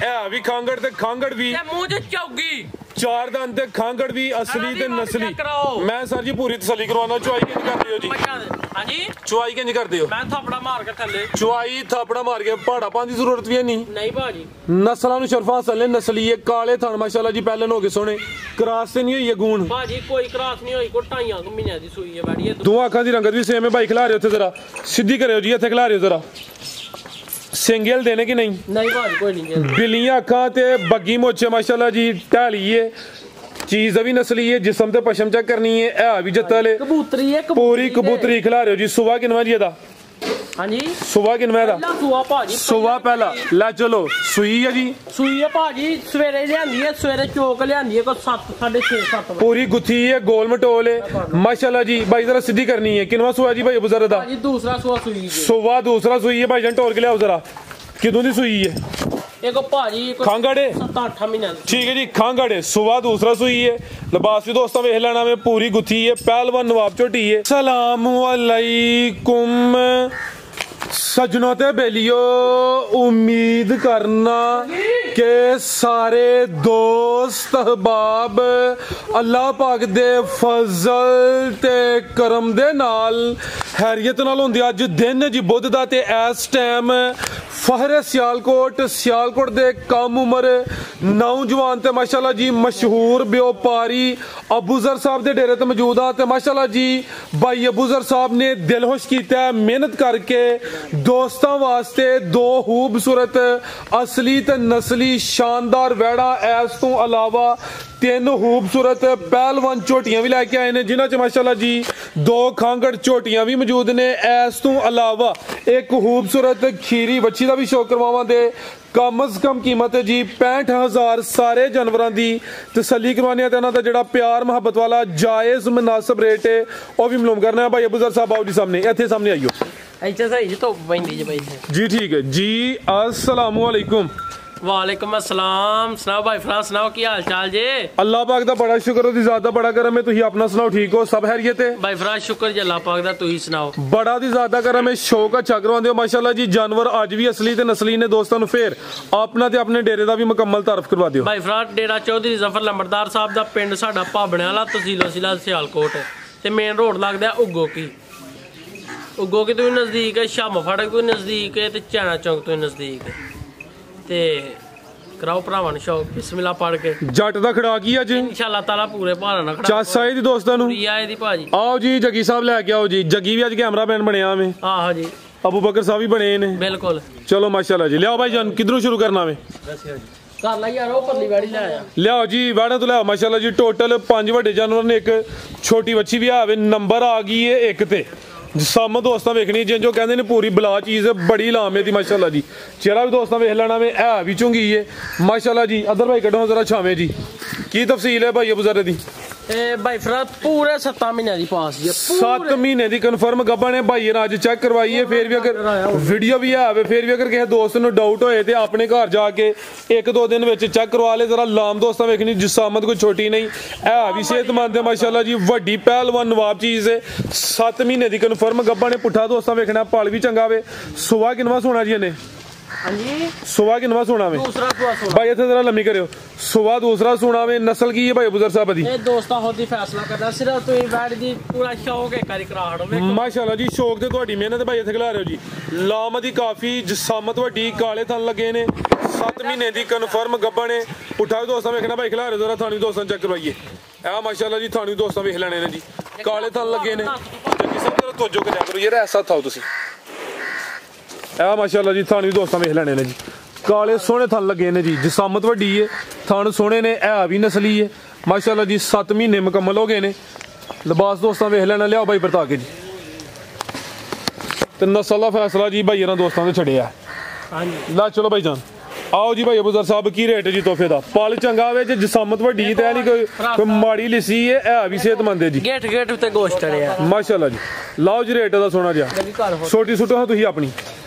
है भी खांगड़ ते खांगड़ भी मुंह च चौगी चार दंद ते खांगड़ भी असली ते नस्ली। मैं सर जी पूरी तसल्ली करवाना। चुआई किंज करदे हो जी? हां जी चुआई किंज करदे हो? मैं थपड़ा मार के थल्ले चुआई थपड़ा मार के पहाड़ा पान दी जरूरत भी नहीं। नहीं भाजी नस्लां नु शरफा हासिल ने नस्ली है काले थन माशाल्लाह जी पहले हो गए सोने क्रॉस से नहीं हुई है गूण भाजी कोई क्रॉस नहीं होई को 2.5 महीने दी सूई है बैठी है। दो आंखां दी रंगत भी सेम है भाई। खिला रहे हो थे जरा सीधी करियो जी इथे खिला रहे हो जरा सिंगल देने की नहीं? नहीं भाजी कोई नहीं। बिलियां अखां ते बग्गी मोचे माशाल्लाह जी ढाली है चीज भी नस्ली है जिस्म ते पशम चेक करनी है भी जत्तल है कबूतरी है पूरी कबूतरी खिला रहे हो जी। सुबह किनवा जी दा? हां जी सुबह किनवा दा? सुबह भाजी सुबह पहला ला चलो सुई है जी। सुई है भाजी सवेरे लियांदी है सवेरे चौक लियांदी है को 7 6:30 7 पूरी गुत्थी है गोल मटोल है माशाल्लाह जी। भाई जरा सीधी करनी है किनवा सुआ जी भाई बुजुर्ग दा? भाजी दूसरा सुआ सुई है। सुबह दूसरा सुई है भाईजान टोल के लियाओ जरा किदों दी सुई है? एक भाजी खांगड़ है 7-8 महीने ठीक है जी खांगड़ है। सुबह दूसरा सुई है लिबास भी दोस्तों वेख लेना में पूरी गुत्थी है पहलवान नवाब झोटी है। सलाम अलैकुम सजनों ते बेलियो उम्मीद करना के सारे दोस्त अहबाब अल्लाह पाक दे फजल ते करम दे नाल हैरियत नाल होंदे। अज दिन जी बुध दा ते इस टाइम फहरे सियालकोट दे कम उम्र नौजवान ते माशाल्लाह जी मशहूर व्यापारी अबूजर साहब दे डेरे ते मौजूद आ ते माशाल्लाह जी भाई अबूजर साहब ने दिल खुश कीता मेहनत करके दोस्तों वास्ते दो खूबसूरत असली ते नस्ली शानदार वैड़ा इस तो अलावा 3 खूबसूरत पहलवान झोटियां भी लैके आए ने जिन्हां च माशाल्लाह जी 2 खांगड़ झोटियां भी मौजूद ने। इस तो अलावा एक खूबसूरत खीरी बच्ची का भी शौक करवावां दे कम अज कम कीमत है जी 65,000 सारे जानवरों की तसली करवाने ते इन्हां दा जिहड़ा प्यार मुहब्बत वाला जायज़ मुनासिब रेट है वह भी मालूम करना है। भाई अबूजर साहब आओ जी सामने इत्थे सामने आइयो जी ठीक है जी। अस्सलाम वालेकुम। वालेकुम अस्सलाम। सुनाओ भाई फराज सुनाओ की हाल चाल जे? अल्लाह पाक दा बड़ा शुक्र हो ज्यादा बड़ा करम है तुही अपना सुनाओ ठीक हो सब खैरियत है? भाई फराज शुक्र जी अल्लाह पाक दा तुही सुनाओ बड़ा दी ज्यादा करम है शौक अच्छा करवांदे हो माशाल्लाह जी। जानवर अज भी असली ते नस्ली ने दोस्तों फिर अपना ते अपने डेरे दा भी मुकम्मल तारफ करवा दियो। भाई फराज डेरा चौधरी जफर लंबरदार साहब दा पिंड साडा भाबणे वाला तहसील जिला सियालकोट ते मेन रोड लगदा उगो की तो नजदीक है शाम फाड़क तो नजदीक है ते चैना चौक तो नजदीक है ते कराओ भरावां ने शौक बिस्मिल्लाह पढ़ के जट दा खड़ा की अज इंशाअल्लाह ताला पूरे भारा ना खड़ा चाचा दी दोस्तां नु आए दी भाजी आओ जी जगी साहब लेके आओ जी। जगी भी अज कैमरामैन बनया में हां जी अबू बकर साहब भी बने ने बिल्कुल। चलो माशाल्लाह जी लियाओ भाई जान किधरों शुरू करना में कर ला यार ओ परली वाड़ी ले आया लियाओ जी वाड़ा तो लियाओ माशाल्लाह जी। टोटल 5 बड़े जानवर ने एक छोटी बच्ची भी आवे नंबर आ गई है एक ते साम दोस्तां वेखनी जिंजो कहते हैं पूरी बला चीज़ बड़ी लामे दी माशाल्लाह जी। चेहरा भी दोस्तां वेख लेना में है भी चुंगी है माशाल्लाह जी। अदर भाई कड्ढो जरा छावे जी की तफसील है भाई अबूजर दी? भाई फराद पूरे 7 महीने दी पास जी 7 महीने दी कन्फर्म गब्बा ने भाई ने अज चेक करवाई है। फिर भी अगर वीडियो भी है फिर भी अगर किसी दोस्त नूं डाउट होए तो अपने घर जाके 1-2 दिन में चेक करवा ले जरा लाम दोस्तां वेखनी जिसामत कोई छोटी नहीं है भी सेहतमंद है माशाल्लाह जी। वड्डी पहलवान नवाब चीज़ है 7 महीने की कन्फर्म गब्बा ने पुट्ठा दोस्तां वेखना पल भी चंगा वे। सुबह किनवा सोना जी इन्हें? सुबह किनवा सोना में भाई इतने जरा लम्मी करो सुबह दूसरा सोना में नस्ल की है भाई अबूजर साहब दी? दोस्तां खुद ही फैसला करना सिर्फ तुम बैठ दी पूरा शौक है करी करा हड़ो माशाल्लाह जी। शौक ते तुहाडी मेहनत भाई इत्थे खिला रहे हो जी। लाम दी काफी जिसामत वड्डी काले थन लगे ने 7 महीने दी कन्फर्म गब्बा ने पुट्ठा भी दोस्तां वेखना भाई खिला रहे जरा थानी दोस्तां चेक करवाइए आ माशाल्लाह जी। थानी दोस्तां वेख लेने ने जी काले थन लगे ने जगी सब जरा तवज्जो करिया करो यार ऐसा थाओ तुसी आ माशाल्लाह जी। थानी दोस्तां वेख लेने ने जी काले सोहने थन लगे ने जी जिसामत वड्डी है थन सोहने ने है भी नस्ली है माशाल्लाह जी। 7 महीने मुकम्मल हो गए ने लिबास दोस्तां वेख लेना लियाओ भाई बरता के जी ते नस्ल दा फैसला जी भाई दोस्तां ने छड़िया ला। चलो भाई जान आओ जी भाई अबूजर साहब की रेट जी तोहफे दा? पल चंगा वे जिसामत वड्डी ते नहीं कोई माड़ी लिसी है भी सेहतमंद है जी। गेट ते गोश्त है माशाल्लाह जी। लाओ जी रेट दा सोना जी छोटी सुटो तुही अपनी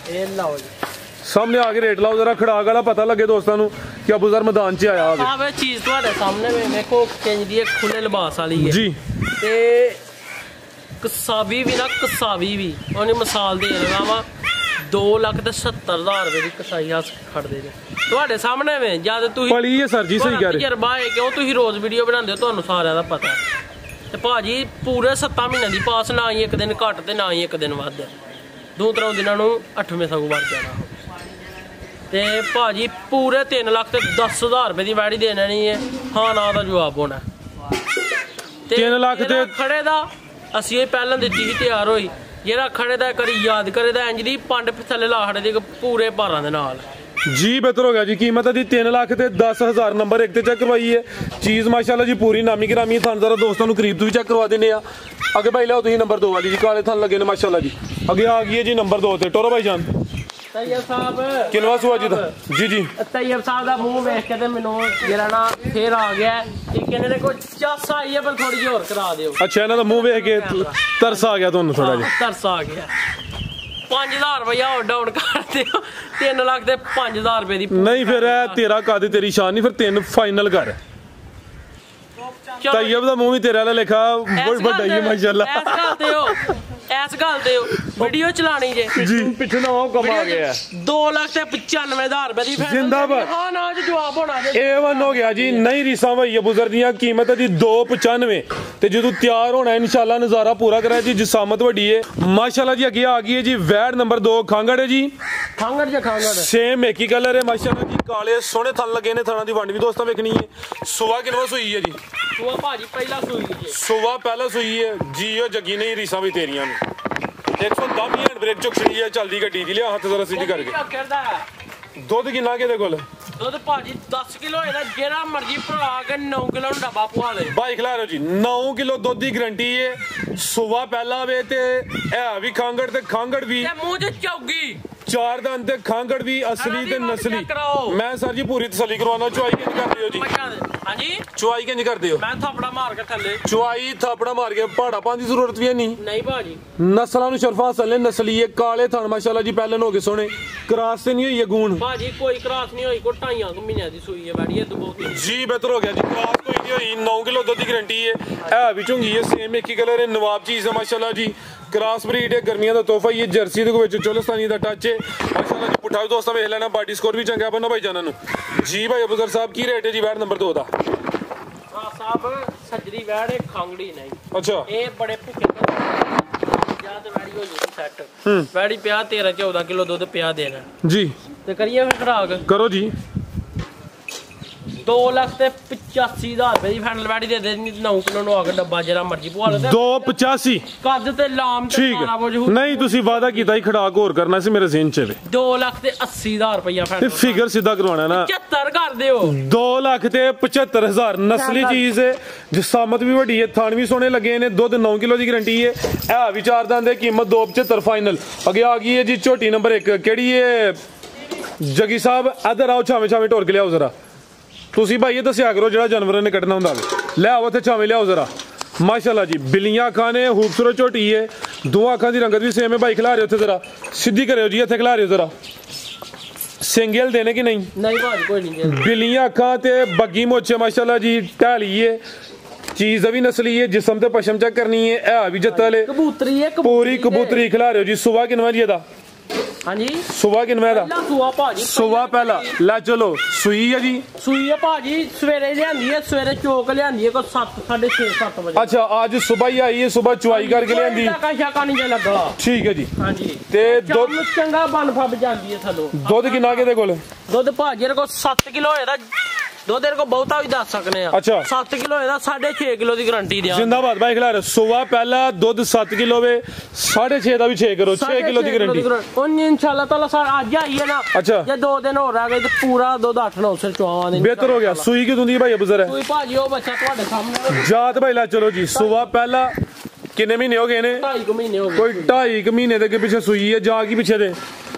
लाओ जी सामने आके रेट लाओ जरा खड़ाक वाला पता लगे दोस्तों को कि अबूजर मैदान च आया है। चीज तुहाडे सामने देखो किंज दी खुले लिबास वाली है जी ते कसावी भी ना कसावी भी उन्हें मिसाल दे लगा वा 2,70,000 ਰੁਪਏ ਦੀ ਕਸਾਈ ਹੱਸ ਖੜਦੇ ਨੇ ਤੁਹਾਡੇ ਸਾਹਮਣੇ ਵੇ। ਜਦ ਤੁਸੀਂ ਪਲੀ ਹੈ ਸਰ ਜੀ, ਸਹੀ ਕਹਿ ਰਹੇ ਤਜਰਬਾ ਹੈ ਕਿਉਂ ਤੁਸੀਂ ਰੋਜ਼ ਵੀਡੀਓ ਬਣਾਉਂਦੇ ਹੋ, ਤੁਹਾਨੂੰ ਸਾਰਿਆਂ ਦਾ ਪਤਾ। ਤੇ ਭਾਜੀ ਪੂਰੇ 7 ਮਹੀਨਿਆਂ ਦੀ ਪਾਸ, ਨਾ ਹੀ ਇੱਕ ਦਿਨ ਘੱਟ ਤੇ ਨਾ ਹੀ ਇੱਕ ਦਿਨ ਵੱਧ। 2-3 ਦਿਨਾਂ ਨੂੰ 8ਵੇਂ ਸਗੋਂ ਵੜ ਜਾਣਾ। ਤੇ ਭਾਜੀ ਪੂਰੇ 3,10,000 ਰੁਪਏ ਦੀ ਵੈੜੀ ਦੇਣਾ ਨਹੀਂ ਹੈ। ਹਾਂ ਨਾ ਦਾ ਜਵਾਬ ਹੋਣਾ। 3 ਲੱਖ ਤੇ ਖੜੇ ਦਾ ਅਸੀਂ ਇਹ ਪਹਿਲਾਂ ਦਿੱਤੀ ਸੀ, ਤਿਆਰ ਹੋਈ। ਜਿਹੜਾ ਖੜੇ ਦਾ ਕਰੀ ਯਾਦ ਕਰੇ ਦਾ ਇੰਜ ਦੀ ਪੰਡ ਥੱਲੇ ਲਾ ਖੜੇ ਦੀ ਪੂਰੇ ਭਾਰਾਂ ਦੇ ਨਾਲ ਜੀ। ਬਿਹਤਰ ਹੋ ਗਿਆ ਜੀ। ਕੀਮਤ ਹੈ ਜੀ 3,10,000। ਨੰਬਰ 1 ਤੇ ਚੈੱਕ ਕਰਵਾਈ ਹੈ ਚੀਜ਼ ਮਾਸ਼ਾਅੱਲਾ ਜੀ, ਪੂਰੀ ਨਾਮੀ ਗ੍ਰਾਮੀ। ਥਣ ਜ਼ਰਾ ਦੋਸਤਾਂ ਨੂੰ ਕਰੀਬ ਤੋਂ ਵੀ ਚੈੱਕ ਕਰਵਾ ਦਿੰਦੇ ਆ। ਅੱਗੇ ਭਾਈ ਲਿਆਓ ਤੁਸੀਂ ਨੰਬਰ 2 ਵਾਲੀ ਜੀ, ਕਾਲੇ ਥਣ ਲੱਗੇ ਨੇ ਮਾਸ਼ਾਅੱਲਾ ਜੀ। ਅੱਗੇ ਆ ਗਈ ਹੈ ਜੀ ਨੰਬਰ 2 ਤੇ ਟੋਰੋ ਭਾਈ ਜਾਨ ਤੈਯਬ ਸਾਹਿਬ ਕਿਨਵਾ ਸੁਆ ਜੀ ਦਾ। ਜੀ ਜੀ ਤੈਯਬ ਸਾਹਿਬ ਦਾ ਮੂੰਹ ਵੇਖ ਕੇ ਤੇ ਮੈਨੂੰ ਜਿਹੜਾ ਨਾ ਫੇਰ ਆ ਗਿਆ ਇਹ ਕਹਿੰਦੇ ਨੇ ਕੋਈ ਚਾਸ ਆਈ ਹੈ, ਪਰ ਥੋੜੀ ਜਿਹੀ ਹੋਰ ਕਰਾ ਦਿਓ। ਅੱਛਾ, ਇਹਨਾਂ ਦਾ ਮੂੰਹ ਵੇਖ ਕੇ ਤਰਸ ਆ ਗਿਆ ਤੁਹਾਨੂੰ ਥੋੜਾ ਜਿਹਾ? ਤਰਸ ਆ ਗਿਆ। 5,000 ਰੁਪਇਆ ਹੋਰ ਡਾਊਨ ਕਰ ਦਿਓ। 3 ਲੱਖ ਤੇ 5,000 ਰੁਪਏ ਦੀ ਨਹੀਂ। ਫਿਰ ਇਹ ਤੇਰਾ ਕਾਦੇ ਤੇਰੀ ਸ਼ਾਨ ਨਹੀਂ, ਫਿਰ 3 ਫਾਈਨਲ ਕਰ। ਤੈਯਬ ਦਾ ਮੂੰਹ ਵੀ ਤੇਰੇ ਵਾਲਾ ਲਿਖਾ ਵੱਡਾ ਹੀ ਹੈ ਮਾਸ਼ਾਅੱਲਾ। ਐਸ ਗੱਲ ਤੇ ਵੀਡੀਓ ਚਲਾਣੀ ਜੇ ਜੀ। ਪਿੱਛੇ ਨਾ ਉਹ ਕਮ ਆ ਗਿਆ 2,95,000 ਰੁਪਏ ਦੀ। ਜ਼ਿੰਦਾਬਾਦ। ਹਾਂ ਨਾ ਜੀ ਜਵਾਬ ਹੋਣਾ ਜੇ। A1 ਹੋ ਗਿਆ ਜੀ। ਨਹੀਂ ਰੀਸਾਂ ਵਈ ਬੁਜ਼ਰ ਦੀਆਂ। ਕੀਮਤ ਹੈ ਜੀ 2,95 ਤੇ ਜਦੋਂ ਤਿਆਰ ਹੋਣਾ ਇਨਸ਼ਾਅੱਲਾ ਨਜ਼ਾਰਾ ਪੂਰਾ ਕਰਿਆ ਜੀ। ਜਿਸਾਮਤ ਵੱਡੀ ਹੈ ਮਾਸ਼ਾਅੱਲਾ ਜੀ। ਅੱਗੇ ਆ ਗਈ ਹੈ ਜੀ ਵੈੜ ਨੰਬਰ 2 ਖਾਂਗੜ ਹੈ ਜੀ। ਖਾਂਗੜ ਜੇ ਖਾਂਗੜ ਸੇਮ ਇੱਕ ਹੀ ਕਲਰ ਹੈ ਮਾਸ਼ਾਅੱਲਾ ਜੀ। ਕਾਲੇ ਸੋਹਣੇ ਥਣ ਲੱਗੇ ਨੇ। ਥਣਾਂ ਦੀ ਵੰਡ ਵੀ ਦੋਸਤਾਂ ਵੇਖਣੀ ਹੈ। ਸੁਵਾ ਕਿਨਵਾ ਸੂਈ ਹੈ ਜੀ? ਸੁਵਾ ਭਾਜੀ ਪਹਿਲਾ ਸੂਈ ਜੀ। ਸੁਵਾ ਪਹਿਲਾ ਸੂਈ ਹੈ ਜੀ। ਉਹ ਜੱਗੀ ਨਹੀਂ ਰੀਸਾਂ ਵੀ ਤੇਰੀਆਂ ਨੇ। 110 ਹੈਂਡ ਬ੍ਰੇਕ ਚੁੱਕਣੀ ਹੈ ਚੱਲਦੀ ਗੱਡੀ ਦੀ। ਲਿਆ ਹੱਥ ਜ਼ਰਾ ਸਿੱਧੀ ਕਰਕੇ। ਦੁੱਧ ਕਿੰਨਾ ਕਿਹਦੇ ਕੋਲ? ਦੁੱਧ ਭਾਜੀ 10 ਕਿਲੋ ਇਹਦਾ ਜਿਹੜਾ ਮਰਜੀ ਭਰਾ ਕੇ 9 ਕਿਲੋ ਨੂੰ ਡੱਬਾ ਪਵਾ ਲੈ। ਬਾਈ ਖਿਲਾ ਰਹੇ ਜੀ 9 ਕਿਲੋ ਦੁੱਧ ਦੀ ਗਰੰਟੀ ਹੈ। ਸੁਵਾ ਪਹਿਲਾ ਵੇ ਤੇ ਇਹ ਵੀ ਖਾਂਗੜ ਤੇ ਖਾਂਗੜ ਵੀ ਮੂੰਹ ਚ ਚੌਗੀ 4 ਦੰਦ ਤੇ ਖਾਂਗੜ ਵੀ ਅਸਲੀ ਤੇ ਨਸਲੀ। ਮੈਂ ਸਰ ਜੀ ਪੂਰੀ ਤਸੱਲੀ ਕਰਵਾਉਣਾ। ਚੁਆਈ ਕਿੰਜ ਕਰਦੇ ਹੋ ਜੀ? ਹਾਂਜੀ ਚੁਆਈ ਕਿੰਜ ਕਰਦੇ ਹੋ? ਮੈਂ ਥਾਪੜਾ ਮਾਰ ਕੇ ਥੱਲੇ ਚੁਆਈ ਥਾਪੜਾ ਮਾਰ ਕੇ ਪਹਾੜਾ ਪਾਉਣ ਦੀ ਜ਼ਰੂਰਤ ਵੀ ਨਹੀਂ। ਨਹੀਂ ਭਾਜੀ ਨਸਲਾਂ ਨੂੰ ਸ਼ਰਫਾ ਹਾਸਲ ਨੇ। ਨਸਲੀ ਹੈ ਕਾਲੇ ਥਣ ਮਾਸ਼ਾਅੱਲਾ ਜੀ। ਪਹਿਲਨ ਹੋ ਗਏ ਸੋਹਣੇ। ਕਰਾਸ ਤੇ ਨਹੀਂ ਹੋਈ ਹੈ ਗੂਣ ਭਾਜੀ? ਕੋਈ ਕਰਾਸ ਨਹੀਂ ਹੋਈ। ਕੋਈ 2.5 ਮਹੀਨਿਆਂ ਦੀ ਸੂਈ ਹੈ ਬੈਠੀ ਹੈ ਦੁਬੋਤੀ ਜੀ। ਬਿਹਤਰ ਹੋ ਗਿਆ ਜੀ। ਕਰਾਸ ਕੋਈ ਨਹੀਂ ਹੋਈ। 9 ਕਿਲੋ ਦੁੱਧ ਦੀ ਗਰੰਟੀ ਹੈ। ਇਹ ਵੀ ਝੁੰਗੀ ਹੈ ਸੇਮ ਇੱਕ ਹੀ ਕਲਰ ਹੈ। ਨਵਾਬ ਚੀਜ਼ ਹੈ ਮਾਸ਼ਾਅੱਲਾ ਜੀ। ਕਰਾਸ ਬਰੀਡ ਹੈ। ਗਰਮੀਆਂ ਦਾ ਤੋਹਫਾ ਹੀ ਹੈ। ਜਰਸੀ ਦੇ ਵਿੱਚ ਚੋਲਸਤਾਨੀ ਦਾ ਟੱਚ ਹੈ ਮਾਸ਼ਾਅੱਲਾ ਜੀ। ਪੁੱਠਾ ਵੀ ਦੋਸਤਾਂ ਵੇਖ ਲੈਣਾ। ਬਾਡੀ ਸਕੋਰ ਵੀ ਚੰਗਾ ਬੰਨੋ ਭਾਈ ਜਾਨਾਂ ਨੂੰ ਜੀ। ਭਾਈ ਅਬੂਜ਼ਰ ਸਾਹਿਬ ਕੀ ਰੇਟ ਹੈ ਜੀ ਵੈੜ ਨੰਬਰ 2 ਦਾ? ਸਾਹਿਬ ਸੱਜਰੀ ਵੈੜ ਖਾਂਗੜੀ ਨਹੀਂ। ਅੱਛਾ ਇਹ ਬੜੇ ਭੁੱਖੇ ਜਿਆਦਾ ਵੈੜੀ ਹੋ ਜੂਗੀ ਸੈੱਟ। ਵੈੜੀ ਪਿਆ 13-14 ਕਿਲੋ ਦੁੱਧ ਪਿਆ ਦੇਣਾ ਜੀ। ਤੇ ਕਰੀਏ ਫਿਰ ਖਰਾਕ ਕਰੋ ਜੀ। 2,85,000 ਰੁਪਏ ਦੀ ਫਾਈਨਲ ਵੈੜੀ ਦੇ ਦੇ। 9 ਕਿਲੋ ਨੂੰ ਆ ਕੇ ਡੱਬਾ ਜਿਹੜਾ ਮਰਜੀ ਪਵਾ ਲਓ। 2,85 ਕੱਦ ਤੇ ਲਾਮ ਤੇ ਠੀਕ ਨਹੀਂ। ਤੁਸੀਂ ਵਾਅਦਾ ਕੀਤਾ ਹੀ ਖੜਾਕ ਹੋਰ ਕਰਨਾ ਸੀ ਮੇਰੇ ਜ਼ਿਹਨ 'ਚ। 2,80,000 ਰੁਪਇਆ ਤੇ ਫਿਗਰ ਸਿੱਧਾ ਕਰਵਾਉਣਾ ਨਾ। 75 ਕਰ ਦਿਓ। 2,75,000 ਨਸਲੀ ਚੀਜ਼ ਹੈ। ਜਿਸਾਮਤ ਵੀ ਵੱਡੀ ਹੈ। ਥਣ ਵੀ ਸੋਹਣੇ ਲੱਗੇ ਨੇ। ਦੁੱਧ 9 ਕਿਲੋ ਦੀ ਗਰੰਟੀ ਹੈ। ਇਹ ਵੀ 4 ਦੰਦ ਹੈ। ਕੀਮਤ 2,75 ਫਾਈਨਲ। ਅੱਗੇ ਆ ਗਈ ਹੈ ਜੀ ਝੋਟੀ ਨੰਬਰ 1 ਕਿਹੜੀ ਹੈ? ਜੱਗੀ ਸਾਹਿਬ ਇੱਧਰ ਆਓ। ਛਾਵੇਂ ਛਾਵੇਂ ਢੋਰ ਕੇ ਲਿਆਓ ਜ਼ਰਾ। ਤੁਸੀਂ ਭਾਈ ਇਹ ਦੱਸਿਆ ਕਰੋ ਜਿਹੜਾ ਜਾਨਵਰਾਂ ਨੇ ਕੱਢਣਾ ਹੁੰਦਾ। ਲੈ ਆਓ ਇੱਥੇ ਛਾਵੇਂ ਲਿਆਓ ਜ਼ਰਾ। ਮਾਸ਼ਾਅੱਲਾ ਜੀ ਬਿੱਲੀਆਂ ਅੱਖਾਂ ਨੇ। ਖੂਬਸੂਰਤ ਝੋਟੀ ਹੈ। ਦੋਵਾਂ ਅੱਖਾਂ ਦੀ ਰੰਗਤ ਵੀ ਸੇਮ ਹੈ। ਭਾਈ ਖਿਲਾ ਰਹੇ ਉੱਥੇ ਜ਼ਰਾ ਸਿੱਧੀ ਕਰਿਓ ਜੀ। ਇੱਥੇ ਖਿਲਾ ਰਹੇ ਜ਼ਰਾ। ਸਿੰਗਲ ਦੇਣੇ ਕਿ ਨਹੀਂ? ਨਹੀਂ ਭਾਜੀ ਕੋਈ ਨਹੀਂ। ਬਿੱਲੀਆਂ ਅੱਖਾਂ ਤੇ ਬੱਗੀ ਮੋਚੇ ਮਾਸ਼ਾਅੱਲਾ ਜੀ। ਢਾਲੀ ਹੈ ਚੀਜ਼ ਵੀ ਨਸਲੀ ਹੈ। ਜਿਸਮ ਤੇ ਪਸ਼ਮ ਚੈੱਕ ਕਰਨੀ ਹੈ। ਇਹ ਵੀ ਜੱਤਲ ਹੈ। ਕਬੂਤਰੀ ਹੈ ਪੂਰੀ ਕਬੂਤਰੀ ਖਿਲਾ ਰਹੇ ਜੀ। ਸੁਬਾ ਕਿਨਵਾ ਜੀ ਇਹਦਾ? ਹਾਂਜੀ ਸੁਬਾ ਕਿਨਵਾ ਦਾ? ਸੁਆ ਭਾਜੀ ਸੁਬਾ ਪਹਿਲਾ। ਲੈ ਚਲੋ ਸੂਈ ਹੈ ਜੀ। ਸੂਈ ਹੈ ਭਾਜੀ ਸਵੇਰੇ ਲਿਆਂਦੀ ਹੈ। ਸਵੇਰੇ ਚੋਕ ਲਿਆਂਦੀ ਹੈ ਕੋਈ 7-6:30-7 ਵਜੇ। ਅੱਛਾ ਅੱਜ ਸੁਬਾ ਹੀ ਆਈ ਹੈ। ਸੁਬਾ ਚੁਆਈ ਕਰਕੇ ਲਿਆਂਦੀ। ਸ਼ਾਕਾ ਨਹੀਂ ਲੱਗਾ। ਠੀਕ ਹੈ ਜੀ। ਹਾਂਜੀ ਤੇ ਦੁੱਧ ਚੰਗਾ ਬਣ ਫੱਬ ਜਾਂਦੀ ਹੈ ਥੱਲੋਂ। ਦੁੱਧ ਕਿੰਨਾ ਕਿਹਦੇ ਕੋਲ? ਦੁੱਧ ਭਾਜੀ ਇਹਦੇ ਕੋਲ 7 ਕਿਲੋ ਇਹਦਾ ਦੁੱਧ ਇਹਦੇ ਕੋਲ ਬਹੁਤਾ ਵੀ ਦੱਸ ਸਕਨੇ ਆ। ਅੱਛਾ 7 ਕਿਲੋ ਇਹਦਾ 6.5 ਕਿਲੋ ਦੀ ਗਾਰੰਟੀ ਦਿਆਂ। ਜ਼ਿੰਦਾਬਾਦ ਭਾਈ ਖਿਲਾ ਰਹੇ। ਸੁਬਾ ਪਹਿਲਾ ਦੁੱਧ 7 ਕਿਲੋ ਵੇ। 6.5 ਦਾ ਵੀ 6 ਕਰੋ। 6 ਕਿਲੋ ਦੀ ਗਾਰੰਟੀ। ਉਹ ਇਨਸ਼ਾਅੱਲਾ ਤਾਲਾ ਅੱਜ ਆਈ ਹੈ ਨਾ। ਅੱਛਾ ਜੇ 2 ਦਿਨ ਹੋਰ ਆ ਗਏ ਤੇ ਪੂਰਾ ਦੁੱਧ 8-9 ਸਿਰ ਚੁਆਵਾਂ ਦੇ। ਬਿਹਤਰ ਹੋ ਗਿਆ। ਸੂਈ ਕਿ ਦੁੰਦੀ ਭਾਈ ਅਬੂਜ਼ਰ ਹੈ? ਸੂਈ ਭਾਜੀ ਉਹ ਬੱਚਾ ਤੁਹਾਡੇ ਸਾਹਮਣੇ ਜਾਤ ਭਾਈ ਲੈ ਚਲੋ ਜੀ। ਸੁਬਾ ਪਹਿਲਾ ਕਿੰਨੇ ਮਹੀਨੇ ਹੋ ਗਏ ਨੇ? 2.5 ਮਹੀਨੇ ਹੋ ਗਏ। ਕੋਈ 2.5 ਮਹੀਨੇ ਦੇ ਪਿੱਛੇ ਸੂਈ ਹੈ। ਜਾ ਕੀ ਪਿੱਛੇ ਦੇ?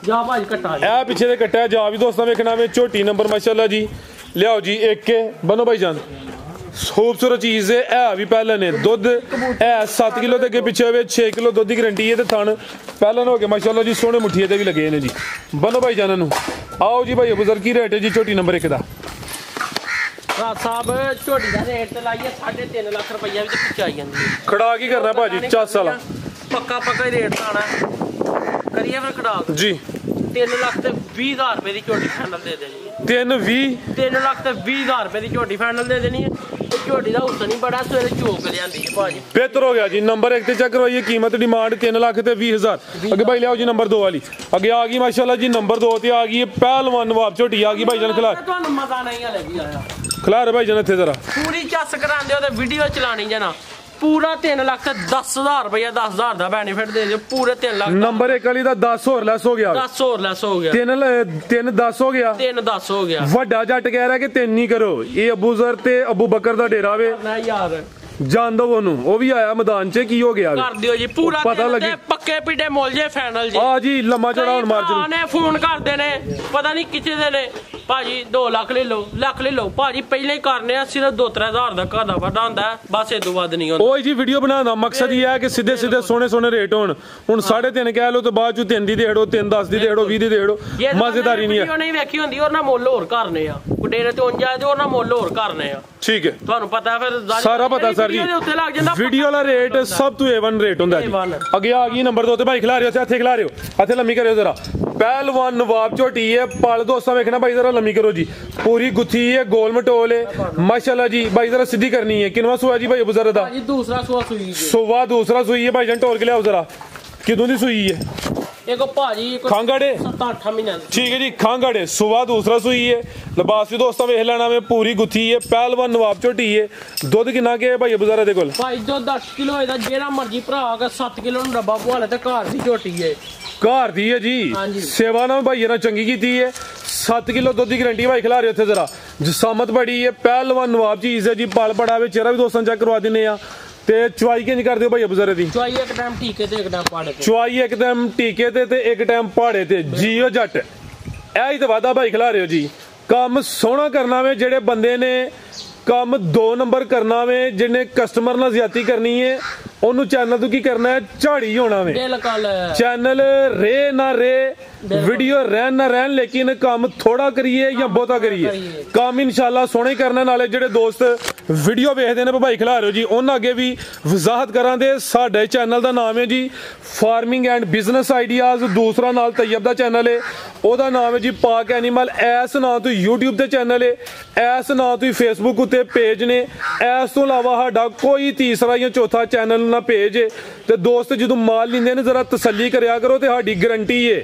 ਜਾ ਭਾਜੀ ਕੱਟਾ ਇਹ ਪਿੱਛੇ ਦੇ ਕੱਟਿਆ ਜਾ ਵੀ ਦੋਸਤਾਂ ਵੇਖਣਾ ਵੇ। ਝੋਟੀ ਨੰਬਰ ਮਾਸ਼ਾਅੱਲਾ ਜੀ। ਲਿਆਓ ਜੀ ਇੱਕ ਬਨੋ ਭਾਈ ਜਾਨ। ਖੂਬਸੂਰਤ ਚੀਜ਼ ਹੈ। ਇਹ ਵੀ ਪਹਿਲਾਂ ਨੇ ਦੁੱਧ ਇਹ 7 ਕਿਲੋ ਦੇ ਅੱਗੇ ਪਿੱਛੇ ਹੋਵੇ। 6 ਕਿਲੋ ਦੁੱਧ ਦੀ ਗਰੰਟੀ ਹੈ। ਤੇ ਥਣ ਪਹਿਲਾਂ ਹੋ ਗਏ ਮਾਸ਼ਾਅੱਲਾ ਜੀ। ਸੋਹਣੇ ਮੁੱਠੀਏ ਤੇ ਵੀ ਲੱਗੇ ਨੇ ਜੀ। ਬਨੋ ਭਾਈ ਜਾਨਾਂ ਨੂੰ ਆਓ ਜੀ। ਭਾਈ ਅਬੂਜ਼ਰ ਕੀ ਰੇਟ ਹੈ ਜੀ ਝੋਟੀ ਨੰਬਰ 1 ਦਾ? ਸਾਹਿਬ ਝੋਟੀ ਦਾ ਰੇਟ ਤੇ ਲਾਈਏ 3.5 ਲੱਖ ਰੁਪਈਆ ਵਿੱਚ ਪਿੱਛੇ ਆਈ ਜਾਂਦੀ ਹੈ। ਖੜਾ ਕੀ ਕਰਨਾ ਭਾਜੀ? 4 ਸਾਲ ਪੱਕਾ ਹੀ ਰੇਟ ਆਣਾ। ਕਰੀਏ ਫਿਰ ਖੜਾ ਜੀ। 3 ਲੱਖ ਤੇ 20,000 ਰੁਪਏ ਦੀ ਝੋਟੀ ਫਾਈਨਲ ਦੇ ਦੇਣੀ ਹੈ। 3 ਲੱਖ ਤੇ 20,000 ਰੁਪਏ ਦੀ ਝੋਟੀ ਫਾਈਨਲ ਦੇ ਦੇਣੀ ਹੈ। ਤੇ ਝੋਟੀ ਦਾ ਹੁਸਨ ਹੀ ਬੜਾ, ਸਵੇਰੇ ਝੋਕ ਲਿਆਂਦੀ ਹੈ ਭਾਜੀ। ਬਿਹਤਰ ਹੋ ਗਿਆ ਜੀ। ਨੰਬਰ 1 ਤੇ ਚੈੱਕ ਕਰਵਾਈਏ, ਕੀਮਤ ਡਿਮਾਂਡ 3 ਲੱਖ ਤੇ 20,000। ਅੱਗੇ ਭਾਈ ਲਿਆਓ ਜੀ ਨੰਬਰ 2 ਵਾਲੀ। ਅੱਗੇ ਆ ਗਈ ਮਾਸ਼ਾਅੱਲਾ ਜੀ ਨੰਬਰ 2 ਤੇ ਆ ਗਈ ਪਹਿਲਵਾਨ ਨਵਾਬ ਝੋਟੀ ਆ ਗਈ ਭਾਈ ਜਾਨ। ਖਿਲਾ ਤੁਹਾਨੂੰ ਮਜ਼ਾ ਨਹੀਂ ਲੱਗੀ ਆਇਆ ਖਿਲਾ ਭਾਈ ਜਾਨ ਇੱਥੇ ਜ਼ਰਾ ਪੂਰੀ ਚੱਸ ਕਰਾਂਦੇ ਹੋ ਤੇ ਵੀਡੀਓ ਚਲਾਣੀ ਜਾਣਾ। ਪੂਰਾ 3 ਲੱਖ ਤੇ 10,000 ਰੁਪਇਆ 10,000 ਦਾ ਬੈਨੀਫਿਟ ਦੇ ਦਿਓ। ਪੂਰੇ 3 ਲੱਖ। ਨੰਬਰ 1 ਵਾਲੀ ਦਾ 10 ਹੋਰ ਲੈਸ ਹੋ ਗਿਆ। 10 ਹੋਰ ਲੈਸ ਹੋ ਗਿਆ। 3 10 ਹੋ ਗਿਆ। 3 10 ਹੋ ਗਿਆ। ਵੱਡਾ ਜੱਟ ਕਹਿ ਰਿਹਾ ਕਿ 3 ਹੀ ਕਰੋ। ਇਹ ਅਬੂ ਜ਼ਰ ਤੇ ਅਬੂ ਬਕਰ ਦਾ ਡੇਰਾ ਵੇ ਨਾ ਯਾਰ, ਜਾਣ ਦੋ ਉਹਨੂੰ। ਉਹ ਵੀ ਆਇਆ ਮੈਦਾਨ 'ਚ, ਕੀ ਹੋ ਗਿਆ ਕਰ ਦਿਓ ਜੀ ਪੂਰਾ ਪਤਾ ਲੱਗੇ। ਪੱਕੇ ਪੀਟੇ ਮੁੱਲ ਜੇ ਫਾਈਨਲ ਜੀ। ਆ ਜੀ ਲੰਮਾ ਚੌੜਾ ਹੁਣ ਮਾਰ ਜਰੂ। ਨੇ ਫੋਨ ਕਰਦੇ ਨੇ, ਪਤਾ ਨਹੀਂ ਕਿੱਥੇ ਦੇ ਨੇ ਭਾਜੀ। 2 ਲੱਖ ਲੈ ਲਓ, ਲੱਖ ਲੈ ਲਓ ਭਾਜੀ। ਪਹਿਲਾਂ ਹੀ ਕਰਨੇ ਆ, ਸਿਰਫ 2-3 ਹਜ਼ਾਰ ਦਾ ਘਰ ਦਾ ਵਾਧਾ ਹੁੰਦਾ, ਬਸ ਇਹ ਤੋਂ ਵੱਧ ਨਹੀਂ ਹੁੰਦਾ। ਉਹ ਜੀ ਵੀਡੀਓ ਬਣਾਉਣ ਦਾ ਮਕਸਦ ਇਹ ਹੈ ਕਿ ਸਿੱਧੇ ਸਿੱਧੇ ਸੋਹਣੇ ਰੇਟ ਹੋਣ। ਹੁਣ 3.5 ਕਹਿ ਲਓ ਤੇ ਬਾਅਦ ਚ 3 ਦੀ ਦੇੜੋ, 3 10 ਦੀ ਦੇੜੋ, 20 ਦੀ ਦੇੜੋ, ਮਜ਼ੇਦਾਰੀ ਨਹੀਂ ਹੈ। ਵੀਡੀਓ ਨਹੀਂ ਵੇਖੀ ਹੁੰਦੀ, ਉਹਨਾਂ ਮੁੱਲ ਹੋਰ ਕਰਨੇ ਆ। ਡੇਰੇ ਤੇ ਉਂਝ ਆਏ ਤੇ ਉਹਨਾਂ ਮੁੱਲ ਹੋਰ ਕਰਨੇ ਆ। ਠੀਕ ਹੈ, ਤੁਹਾਨੂੰ ਪਤਾ ਫਿਰ ਸਾਰਾ ਪਤਾ ਸਰ ਜੀ। ਵੀਡੀਓ ਵਾਲਾ ਰੇਟ ਸਭ ਤੋਂ A1 ਰੇਟ ਹੁੰਦਾ ਜੀ। ਅੱਗੇ ਆ ਗਈ ਨੰਬਰ 2 ਤੇ ਭਾਈ ਖਿਲਾ ਰਹੇ ਹੋ, ਇੱਥੇ ਖਿਲਾ ਰਹੇ ਹੋ, ਇੱਥੇ ਲੰਮੀ ਕਰਿਓ ਜਰਾ। ਪਹਿਲਵਾਨ ਨਵਾਬ ਝੋਟੀ ਹੈ। ਪਲ ਦੋਸਤਾਂ ਵੇਖਣਾ ਭਾਈ ਜਰਾ ਲੰਮੀ ਕਰੋ ਜੀ। ਪੂਰੀ ਗੁੱਥੀ ਹੈ, ਗੋਲ ਮਟੋਲ ਹੈ ਮਾਸ਼ਾਅੱਲਾ ਜੀ। ਭਾਈ ਜਰਾ ਸਿੱਧੀ ਕਰਨੀ ਹੈ। ਕਿੰਨਵਾਂ ਸੂਆ ਜੀ ਭਾਈ ਬਜ਼ੁਰਗ ਦਾ? ਦੂਸਰਾ ਸੂਆ ਸੂਈ ਜੀ। ਸੂਆ ਦੂਸਰਾ ਸੂਈ ਹੈ ਭਾਈ ਜਾਨ। ਢੋਲ ਕੇ ਲਿਆਓ ਜਰਾ, ਕਿਦੋਂ ਦੀ ਸੂਈ ਹੈ? ਦੇਖੋ ਭਾਜੀ ਖਾਂਗਾੜੇ 7-8 ਮਹੀਨਿਆਂ ਦੀ। ਠੀਕ ਹੈ ਜੀ, ਖਾਂਗਾੜੇ ਸੂਆ ਦੂਸਰਾ ਸੂਈ ਹੈ। ਲਿਬਾਸ ਵੀ ਦੋਸਤਾਂ ਵੇਖ ਲੈਣਾ ਵੇ, ਪੂਰੀ ਗੁੱਥੀ ਹੈ। ਪਹਿਲਵਾਨ ਨਵਾਬ ਝੋਟੀ ਹੈ। ਦੁੱਧ ਕਿੰਨਾ ਕੇ ਭਾਈ ਬਜ਼ਾਰਾ ਦੇ ਕੋਲ? ਭਾਈ ਦੁੱਧ 10 ਕਿਲੋ ਇਹਦਾ, ਜਿਹੜਾ ਮਰਜੀ ਭਰਾ ਆ 7 ਕਿਲੋ ਨੂੰ ਡੱਬਾ ਪਵਾ ਲੈ ਤੇ ਘਰ ਦੀ ਝੋਟੀ ਹੈ। ਘਰ ਦੀ ਹੈ ਜੀ। ਸੇਵਾ ਨਾਲ ਭਾਈ ਇਹਨਾਂ ਚੰਗੀ ਕੀਤੀ ਹੈ। 7 ਕਿਲੋ ਦੁੱਧ ਦੀ ਗਰੰਟੀ ਭਾਈ ਖਿਲਾ ਰਹੇ ਉੱਥੇ ਜਰਾ। ਜਸਾਮਤ ਬੜੀ ਹੈ। ਪਹਿਲਵਾਨ ਨਵਾਬ ਚੀਜ਼ ਹੈ ਜੀ। ਪਲ ਬੜਾ ਵੇ, ਚਿਹਰਾ ਵੀ ਦੋਸਤਾਂ ਚੈੱਕ ਕਰਵਾ ਦਿੰਦੇ ਆ। ਤੇ ਚੁਆਈ ਕਿੰਜ ਕਰਦੇ ਹੋ ਭਾਈ ਬਜ਼ਾਰੇ ਦੀ? ਚੁਆਈ ਇੱਕ ਟਾਈਮ ਟੀਕੇ ਤੇ ਇੱਕ ਟਾਈਮ ਪਾੜੇ ਤੇ। ਚੁਆਈ ਇੱਕ ਟਾਈਮ ਟੀਕੇ ਤੇ ਇੱਕ ਟਾਈਮ ਪਹਾੜੇ ਤੇ। ਜੀਓ ਜੱਟ ਇਹ ਹੀ ਤਾਂ ਵਾਦਾ ਭਾਈ ਖਿਲਾ ਰਹੇ ਹੋ ਜੀ। ਕੰਮ ਸੋਹਣਾ ਕਰਨਾ ਵੇ। ਜਿਹੜੇ ਬੰਦੇ ਨੇ ਕੰਮ 2 ਨੰਬਰ ਕਰਨਾ ਵੇ, ਜਿਹਨੇ ਕਸਟਮਰ ਨਾਲ ਜ਼ਿਆਦਤੀ ਕਰਨੀ ਹੈ, ਉਹਨੂੰ ਚੈਨਲ ਤੋਂ ਕੀ ਕਰਨਾ ਹੈ, ਝਾੜੀ ਹੋਣਾ ਵੇ। ਬਿਲਕੁਲ ਚੈਨਲ ਰੇ ਨਾ ਰੇ, ਵੀਡੀਓ ਰਹਿਣ ਨਾ ਰਹਿਣ, ਲੇਕਿਨ ਕੰਮ ਥੋੜਾ ਕਰੀਏ ਜਾਂ ਬਹੁਤਾ ਕਰੀਏ, ਕੰਮ ਇਨਸ਼ਾਅੱਲਾ ਸੋਹਣਾ ਹੀ ਕਰਨਾ। ਨਾਲੇ ਜਿਹੜੇ ਦੋਸਤ ਵੀਡੀਓ ਵੇਖਦੇ ਨੇ ਭਾਈ ਖਿਲਾ ਰਹੇ ਹੋ ਜੀ, ਉਹਨਾਂ ਅੱਗੇ ਵੀ ਵਜ਼ਾਹਤ ਕਰਾਂ ਦੇ ਸਾਡੇ ਚੈਨਲ ਦਾ ਨਾਮ ਹੈ ਜੀ ਫਾਰਮਿੰਗ ਐਂਡ ਬਿਜ਼ਨਸ ਆਈਡੀਆਜ਼। ਦੂਸਰਾ ਨਾਲ ਤੈयब ਦਾ ਚੈਨਲ ਹੈ, ਉਹਦਾ ਨਾਮ ਹੈ ਜੀ ਪਾਕ ਐਨੀਮਲ। ਇਸ ਨਾਂ ਤੋਂ YouTube ਤੇ ਚੈਨਲ ਹੈ, ਇਸ ਨਾਂ ਤੋਂ ਫੇਸਬੁੱਕ ਉੱਤੇ ਪੇਜ ਨੇ। ਇਸ ਤੋਂ ਇਲਾਵਾ ਸਾਡਾ ਕੋਈ ਤੀਸਰਾ ਜਾਂ ਚੌਥਾ ਚੈਨਲ ਨਾ ਪੇਜ ਹੈ। ਤੇ ਦੋਸਤ ਜਦੋਂ ਮਾਲ ਲੈਂਦੇ ਨੇ ਜ਼ਰਾ ਤਸੱਲੀ ਕਰਿਆ ਕਰੋ, ਤੇ ਸਾਡੀ ਗਰੰਟੀ ਹੈ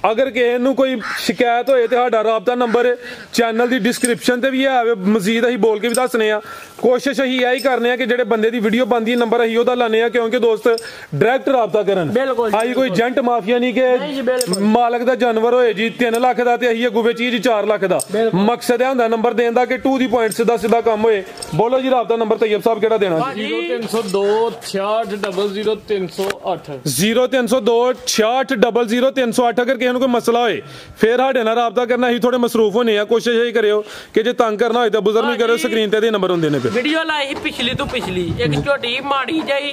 ਅਗਰ ਕਿਸੇ ਨੂੰ ਕੋਈ ਸ਼ਿਕਾਇਤ ਹੋਏ ਤੇ ਸਾਡਾ ਰਾਬਤਾ ਨੰਬਰ ਚੈਨਲ ਦੀ ਡਿਸਕ੍ਰਿਪਸ਼ਨ ਤੇ ਵੀ ਹੈ। ਮਜ਼ੀਦ ਅਸੀਂ ਬੋਲ ਕੇ ਵੀ ਦੱਸਨੇ ਆ। ਕੋਸ਼ਿਸ਼ ਅਸੀਂ ਇਹ ਹੀ ਕਰਨੇ ਆ ਕਿ ਜਿਹੜੇ ਬੰਦੇ ਦੀ ਵੀਡੀਓ ਬਣਦੀ ਨੰਬਰ ਅਸੀਂ ਉਹਦਾ ਲਾਣੇ ਆ, ਕਿਉਂਕਿ ਦੋਸਤ ਡਾਇਰੈਕਟ ਰਾਬਤਾ ਕਰਨ। ਅਸੀਂ ਕੋਈ ਏਜੰਟ ਮਾਫੀਆ ਨਹੀਂ ਕਿ ਮਾਲਕ ਦਾ ਜਾਨਵਰ ਹੋਏ ਜੀ 3 ਲੱਖ ਦਾ ਤੇ ਅਸੀਂ ਅਗੂਵੇ ਚੀਜ਼ 4 ਲੱਖ ਦਾ। ਮਕਸਦ ਇਹ ਹੁੰਦਾ ਨੰਬਰ ਦੇਣ ਦਾ ਕਿ ਟੂ ਦੀ ਪੁਆਇੰਟ ਸਿੱਧਾ ਕੰਮ ਹੋਏ। ਬੋਲੋ ਜੀ ਰਾਬਤਾ ਨੰਬਰ ਤैयब ਸਾਹਿਬ ਕਿਹੜਾ ਦੇਣਾ? 0302 66 00 308 0302 66 00 308। ਅਗਰ ਕੋਈ ਮਸਲਾ ਹੋਏ ਫਿਰ ਸਾਡੇ ਨਾਲ ਰਾਬਤਾ ਕਰਨਾ। ਅਸੀਂ ਥੋੜੇ ਮਸਰੂਫ ਹੋਣੇ ਆ। ਕੋਸ਼ਿਸ਼ ਇਹ ਕਰਿਓ ਕਿ ਜੇ ਤੰਗ ਕਰਨਾ ਹੋਏ ਤਾਂ ਬੁਜ਼ਰਗ ਨਹੀਂ ਕਰਿਓ। ਸਕਰੀਨ ਤੇ ਨੰਬਰ ਹੁੰਦੇ ਨੇ। ਵੀਡੀਓ ਲਾਈ ਪਿਛਲੀ ਤੋਂ ਪਿਛਲੀ ਇੱਕ ਝੋਟੀ ਮਾੜੀ ਜਾਈ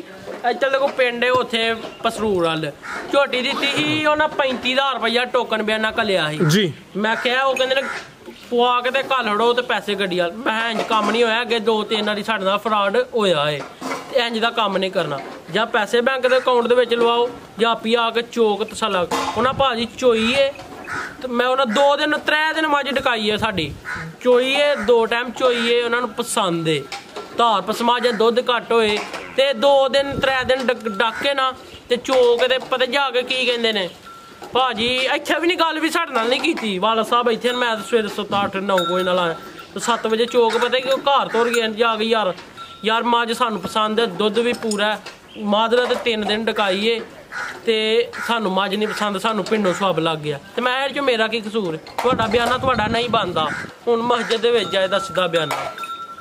ਇੱਥੇ ਦੇਖੋ ਪਿੰਡ ਹੈ ਉੱਥੇ ਪਸਰੂਰ ਵਾਲ ਝੋਟੀ ਦਿੱਤੀ ਸੀ ਉਹਨਾਂ 35,000 ਰੁਪਇਆ ਟੋਕਨ ਬਿਆਨਾ ਘੱਲਿਆ ਸੀ ਜੀ। ਮੈਂ ਕਿਹਾ ਉਹ ਕਹਿੰਦੇ ਨੇ ਪਵਾ ਕੇ ਤੇ ਘੱਲ ਹੜੋ ਤੇ ਪੈਸੇ ਗੱਡੀ ਵਾਲ। ਮੈਂ ਇੰਜ ਕੰਮ ਨਹੀਂ ਹੋਇਆ। ਅੱਗੇ 2-3 ਵਾਰੀ ਸਾਡੇ ਨਾਲ ਫਰਾਡ ਹੋਇਆ ਏ। ਇੰਜ ਦਾ ਕੰਮ ਨਹੀਂ ਕਰਨਾ। ਜਾਂ ਪੈਸੇ ਬੈਂਕ ਦੇ ਅਕਾਊਂਟ ਦੇ ਵਿੱਚ ਲਵਾਓ ਜਾਂ ਆਪੀ ਆ ਕੇ ਚੋਕ ਤਸੱਲਾ। ਉਹਨਾਂ ਭਾਜੀ ਚੋਈ ਏ ਤੇ ਮੈਂ ਉਹਨਾਂ 2-3 ਦਿਨ ਮੱਝ ਡਕਾਈ ਏ ਸਾਡੀ। ਚੋਈ ਏ 2 ਟਾਈਮ ਚੋਈ ਏ। ਉਹਨਾਂ ਨੂੰ ਪਸੰਦ ਏ ਧਾਰ ਪਸਮਾ ਜਾਂ ਦੁੱਧ ਘੱਟ ਹੋਏ ਤੇ 2-3 ਦਿਨ ਡੱਕ ਕੇ ਨਾ ਤੇ ਚੋਕ ਤੇ ਪਤਾ ਜਾ ਕੇ ਕੀ ਕਹਿੰਦੇ ਨੇ ਭਾਜੀ ਇੱਥੇ ਵੀ ਨਹੀਂ ਗੱਲ ਵੀ ਸਾਡੇ ਨਾਲ ਨਹੀਂ ਕੀਤੀ। ਵਾਲਾ ਸਾਹਿਬ ਇੱਥੇ ਮੈਂ ਸਵੇਰੇ 7-8-9 ਕੋਈ ਨਾਲ ਆਇਆ 7 ਵਜੇ ਚੋਕ ਪਤਾ ਕਿ ਉਹ ਘਰ ਤੁਰ ਗਏ ਜਾ ਕੇ। ਯਾਰ ਮੱਝ ਸਾਨੂੰ ਪਸੰਦ ਹੈ, ਦੁੱਧ ਵੀ ਪੂਰਾ। ਮਾਦਰਾ ਤੇ 3 ਦਿਨ ਡਕਾਈਏ ਤੇ ਸਾਨੂੰ ਮੱਝ ਨਹੀਂ ਪਸੰਦ, ਸਾਨੂੰ ਪਿੰਡੋਂ ਸਵਾਬ ਲੱਗ ਗਿਆ। ਤੇ ਮੈਂ ਇਹ 'ਚ ਮੇਰਾ ਕੀ ਕਸੂਰ? ਤੁਹਾਡਾ ਬਿਆਨਾ ਤੁਹਾਡਾ ਨਹੀਂ ਬਣਦਾ। ਹੁਣ ਮਸਜਿਦ ਦੇ ਵਿੱਚ ਜਾਏ ਦਾ ਸਿੱਧਾ ਬਿਆਨਾ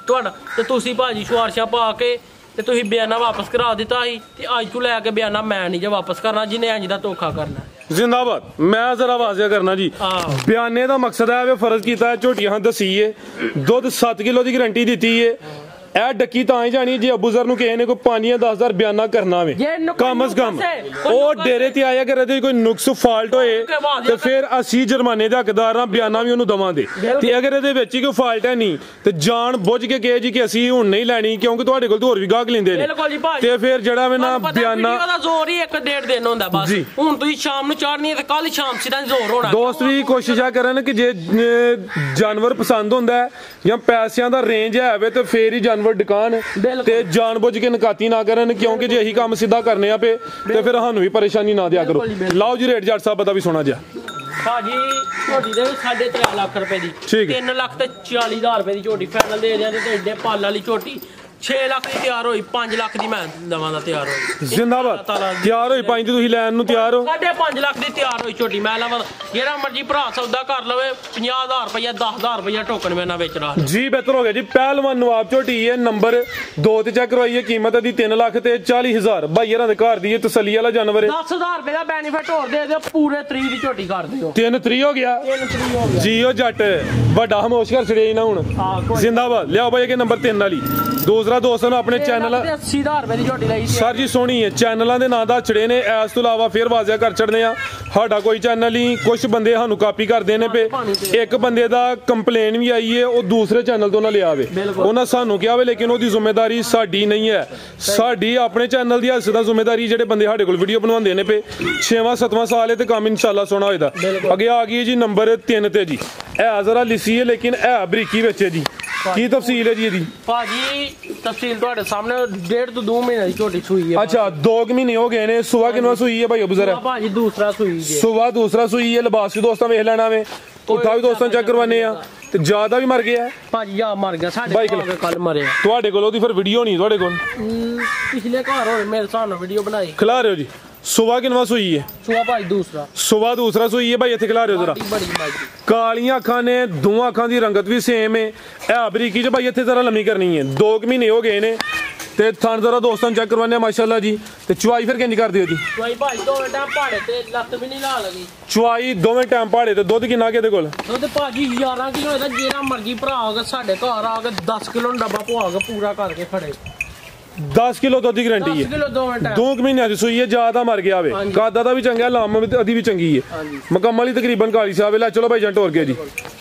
ਤੁਹਾਡਾ ਤੇ ਤੁਸੀਂ ਭਾਜੀ ਸ਼ੁਆਰਸ਼ਾ ਪਾ ਕੇ ਤੇ ਤੁਸੀਂ ਬਿਆਨਾ ਵਾਪਸ ਕਰਾ ਦਿੱਤਾ ਸੀ। ਤੇ ਅੱਜ ਤੋਂ ਲੈ ਕੇ ਬਿਆਨਾ ਮੈਂ ਨਹੀਂ ਜੇ ਵਾਪਸ ਕਰਨਾ ਜਿਹਨੇ ਇੰਜ ਦਾ ਧੋਖਾ ਕਰਨਾ। जिंदाबाद। मैं जरा वाजिया करना जी, बयाने का मकसद है फर्ज किया झोटियां दसी है। दुध 7 किलो की गारंटी दी है। ਇਹ ਡੱਕੀ ਤਾਂ ਹੀ ਜਾਣੀ ਜੇ ਅਬੂਜ਼ਰ ਨੂੰ ਕਿਸੇ ਨੇ ਕੋਈ 5 ਜਾਂ 10,000 ਬਿਆਨਾ ਕਰਨਾ ਵੇ ਕਮ ਅਜ਼ ਕਮ ਉਹ ਡੇਰੇ ਤੇ ਆਇਆ ਕਰੇ ਤੇ ਕੋਈ ਨੁਕਸ ਫਾਲਟ ਹੋਏ ਤੇ ਫਿਰ ਅਸੀਂ ਜੁਰਮਾਨੇ ਦੇ ਹੱਕਦਾਰ ਆ ਬਿਆਨਾ ਵੀ ਉਹਨੂੰ ਦਵਾਂਗੇ ਤੇ ਅਗਰ ਇਹਦੇ ਵਿੱਚ ਹੀ ਕੋਈ ਫਾਲਟ ਹੈ ਨਹੀਂ ਤੇ ਜਾਣ ਬੁੱਝ ਕੇ ਕਹੇ ਜੀ ਕਿ ਅਸੀਂ ਹੁਣ ਨਹੀਂ ਲੈਣੀ ਕਿਉਂਕਿ ਤੁਹਾਡੇ ਕੋਲ ਹੋਰ ਵੀ ਗਾਹਕ ਲੈਂਦੇ ਨੇ ਤੇ ਫਿਰ ਜਿਹੜਾ ਵੇ ਨਾ ਬਿਆਨਾ ਉਹਦਾ ਜ਼ੋਰ ਹੀ 1.5 ਦਿਨ ਹੁੰਦਾ ਬਸ ਹੁਣ ਤੁਸੀਂ ਸ਼ਾਮ ਨੂੰ ਚਾੜਨੀ ਹੈ ਤੇ ਕੱਲ ਸ਼ਾਮ ਸਿੱਧਾ ਜ਼ੋਰ ਹੋਣਾ ਦੋਸਤ ਵੀ ਕੋਸ਼ਿਸ਼ ਆ ਕਰਨ ਕਿ ਜੇ ਜਾਨਵਰ ਪਸੰਦ ਹੁੰਦਾ ਜਾਂ ਪੈਸਿਆਂ ਦਾ ਰੇਂਜ ਹੈ ਵੇ ਤੇ ਫੇਰ ਹੀ ਜਾਨਵਰ ਡਕਾਨ ਤੇ ਜਾਣਬੁੱਝ ਕੇ ਨਕਾਤੀ ਨਾ ਕਰਨ ਕਿਉਂਕਿ ਜੇ ਇਹੀ ਕੰਮ ਸਿੱਧਾ ਕਰਨੇ ਆ ਪਏ ਤੇ ਫਿਰ ਸਾਨੂੰ ਵੀ ਪਰੇਸ਼ਾਨੀ ਨਾ ਦਿਆ ਕਰੋ ਲਾਓ ਜੀ ਰੇਟ ਜੱਟ ਸਾਹਿਬ ਦਾ ਵੀ ਸੋਣਾ ਜਿਹਾ ਭਾਜੀ ਝੋਟੀ ਦੇ 3.5 ਲੱਖ ਰੁਪਏ ਦੀ 3 ਲੱਖ ਤੇ 40,000 ਰੁਪਏ ਦੀ ਝੋਟੀ ਫਾਈਨਲ ਦੇ ਦਿਆਂ ਤੇ ਏਡੇ ਪਲ ਵਾਲੀ ਝੋਟੀ 6 ਲੱਖ ਦੀ ਤਿਆਰ ਹੋਈ 5 ਲੱਖ ਦੀ ਮੈਂ ਦਵਾਂ ਦਾ ਤਿਆਰ ਹੋਈ ਜ਼ਿੰਦਾਬਾਦ ਤਿਆਰ ਹੋਈ 5 ਦੀ ਤੁਸੀਂ ਲੈਣ ਨੂੰ ਤਿਆਰ ਹੋ 5.5 ਲੱਖ ਦੀ ਤਿਆਰ ਹੋਈ ਝੋਟੀ ਮੈਂ ਲਵਾਂ ਜਿਹੜਾ ਮਰਜੀ ਭਰਾ ਸੌਦਾ ਕਰ ਲਵੇ 50,000 ਰੁਪਇਆ 10,000 ਰੁਪਇਆ ਟੋਕਨ ਮੈਂ ਨਾ ਵੇਚਣਾ ਜੀ ਬਿਹਤਰ ਹੋ ਗਿਆ ਜੀ ਪਹਿਲਵਾਨ ਨਵਾਬ ਝੋਟੀ ਹੈ ਨੰਬਰ 2 ਤੇ ਚੈੱਕ ਕਰਵਾਈਏ ਕੀਮਤ ਇਹਦੀ 3 ਲੱਖ ਤੇ 40,000 ਭਾਈਆਂ ਦੇ ਘਰ ਦੀ ਤਸੱਲੀ ਵਾਲਾ ਜਾਨਵਰ ਹੈ 10,000 ਰੁਪਏ ਦਾ ਬੈਨੀਫਿਟ ਹੋਰ ਦੇ ਦਿਓ ਪੂਰੇ 3 ਦੀ ਝੋਟੀ ਕਰ ਦਿਓ 3 ਹੋ ਗਿਆ ਜੀ ਉਹ ਜੱਟ ਵੱਡਾ ਹਮੋਸ਼ ਕਰ ਛੜਿਆ ਨਾ ਹੁਣ ਜ਼ਿੰਦਾਬਾਦ ਲਿਆਓ ਭਾਈ ਕਿ ਨੰਬਰ 3 ਵਾਲੀ ਦੂਸਰਾ ਦੋਸਤਾਂ ਨੂੰ ਆਪਣੇ ਚੈਨਲ 80,000 ਰੁਪਏ ਦੀ ਝੋਟੀ ਲਈ ਸਰ ਜੀ ਸੋਹਣੀ ਹੈ ਚੈਨਲਾਂ ਦੇ ਨਾਂ ਦਾ ਛੜੇ ਨੇ ਇਸ ਤੋਂ ਇਲਾਵਾ ਫਿਰ ਵਾਜ਼ਿਆ ਕਰ ਛੜਨੇ ਆ ਸਾਡਾ ਕੋਈ ਚੈਨਲ ਨਹੀਂ ਕੁਝ ਬੰਦੇ ਸਾਨੂੰ ਕਾਪੀ ਕਰਦੇ ਨੇ ਪਏ ਇੱਕ ਬੰਦੇ ਦਾ ਕੰਪਲੇਨ ਵੀ ਆਈ ਹੈ ਉਹ ਦੂਸਰੇ ਚੈਨਲ ਤੋਂ ਨਾ ਲਿਆ ਵੇ ਉਹਨਾਂ ਸਾਨੂੰ ਕਿਹਾ ਵੇ ਲੇਕਿਨ ਉਹਦੀ ਜ਼ਿੰਮੇਵਾਰੀ ਸਾਡੀ ਨਹੀਂ ਹੈ ਸਾਡੀ ਆਪਣੇ ਚੈਨਲ ਦੀ ਹੱਸ ਦਾ ਜ਼ਿੰਮੇਵਾਰੀ ਜਿਹੜੇ ਬੰਦੇ ਸਾਡੇ ਕੋਲ ਵੀਡੀਓ ਬਣਵਾਉਂਦੇ ਨੇ ਪਏ 6ਵਾਂ 7ਵਾਂ ਸਾਲ ਹੈ ਤੇ ਕੰਮ ਇਨਸ਼ਾਅੱਲਾ ਸੋਹਣਾ ਹੋਏਦਾ ਅੱਗੇ ਆ ਗਈ ਜੀ ਨੰਬਰ 3 ਤੇ ਜੀ ਇਹ ਜ਼ਰਾ ਲਿਸੀ ਹੈ ਲੇਕਿਨ ਇਹ ਬਰੀਕੀ ਵਿੱਚ ਹੈ ਜੀ ਕੀ ਤਫਸੀਲ ਹੈ ਜੀ ਇਹਦੀ ਭਾਜੀ ਤਫਸੀਲ ਤੁਹਾਡੇ ਸਾਹਮਣੇ 1.5 ਤੋਂ 2 ਮਹੀਨੇ ਦੀ ਝੋਟੀ ਸੂਈ ਹੈ ਅੱਛਾ 2 ਮਹੀਨੇ ਹੋ ਗਏ ਨੇ ਸੁਬਾ ਕਿੰਨਾ ਸੂਈ ਹੈ ਭਾਈ ਅਬੂਜ਼ਰ ਭਾਜੀ ਦੂਸਰਾ ਸੂਈ ਹੈ ਸੁਬਾ ਦੂਸਰਾ ਸੂਈ ਹੈ ਲਿਬਾਸ ਵੀ ਦੋਸਤਾਂ ਵੇਖ ਲੈਣਾ ਵੇ ਪੁੱਠਾ ਵੀ ਦੋਸਤਾਂ ਚੈੱਕ ਕਰਵਾਨੇ ਆ ਤੇ ਜਿਆਦਾ ਵੀ ਮਰ ਗਿਆ ਭਾਜੀ ਜਾ ਮਰ ਗਿਆ ਸਾਡੇ ਕੋਲ ਕੱਲ ਮਰਿਆ ਤੁਹਾਡੇ ਕੋਲ ਉਹਦੀ ਫਿਰ ਵੀਡੀਓ ਨਹੀਂ ਤੁਹਾਡੇ ਕੋਲ ਪਿਛਲੇ ਘਰ ਹੋਏ ਮੇਰੇ ਸਾਹਮਣੇ ਵੀਡੀਓ ਬਣਾਈ ਖਿਲਾ ਰਹੇ ਹੋ ਜੀ ਸੁਬਾ ਕਿੰਨਾ ਸੂਈ ਹੈ ਸੁਬਾ ਭਾਈ ਦੂਸਰਾ ਸੁਬਾ ਦੂਸਰਾ ਸੂਈ ਹੈ ਭਾਈ ਇੱਥੇ ਖਿਲਾ ਰਹੇ ਹੋ ਜਰਾ ਕਾਲੀਆਂ ਅੱਖਾਂ ਨੇ ਦੋਵਾਂ ਅੱਖਾਂ ਦੀ ਰੰਗਤ ਵੀ ਸੇਮ ਹੈ ਇਹ ਬਰੀਕੀ ਚ ਭਾਈ ਇੱਥੇ ਜ਼ਰਾ ਲੰਮੀ ਕਰਨੀ ਹੈ 2 ਮਹੀਨੇ ਹੋ ਗਏ ਨੇ ਤੇ ਥਣ ਜ਼ਰਾ ਦੋਸਤਾਂ ਚੈੱਕ ਕਰਵਾਨੇ ਆ ਮਾਸ਼ਾਅੱਲਾ ਜੀ ਤੇ ਚੁਆਈ ਫਿਰ ਕਿੰਨੀ ਕਰਦੇ ਹੋ ਜੀ ਚੁਆਈ ਭਾਈ 2 ਟਾਈਮ ਪਹਾੜੇ ਤੇ ਲੱਤ ਵੀ ਨਹੀਂ ਲਾ ਲਗੀ ਚੁਆਈ 2 ਟਾਈਮ ਪਹਾੜੇ ਤੇ ਦੁੱਧ ਕਿੰਨਾ ਕਿਹਦੇ ਕੋਲ ਦੁੱਧ ਭਾਜੀ 11 ਕਿਲੋ ਇਹਦਾ ਜਿਹੜਾ ਮਰਜੀ ਭਰਾ ਆ ਕੇ ਸਾਡੇ ਘਰ ਆ ਕੇ 10 ਕਿਲੋ ਡੱਬਾ ਪਵਾ ਕੇ ਪੂਰਾ ਕਰਕੇ ਖੜੇ 10 ਕਿਲੋ ਦੁੱਧ ਦੀ ਗਰੰਟੀ ਹੈ 2 ਮਹੀਨਿਆਂ ਦੀ ਸੂਈ ਹੈ ਜ਼ਿਆਦਾ ਮਰ ਗਿਆ ਵੇ ਕਾਦਾ ਦਾ ਵੀ ਚੰਗਾ ਲਾਮ ਅਦੀ ਵੀ ਚੰਗੀ ਹੈ ਮੁਕੰਮਲ ਹੀ ਤਕਰੀਬਨ ਕਾਲੀ ਸਾਹਿਬ ਲੈ ਚਲੋ ਭਾਈ ਜੰਟ ਹੋਰ ਗਿਆ ਜੀ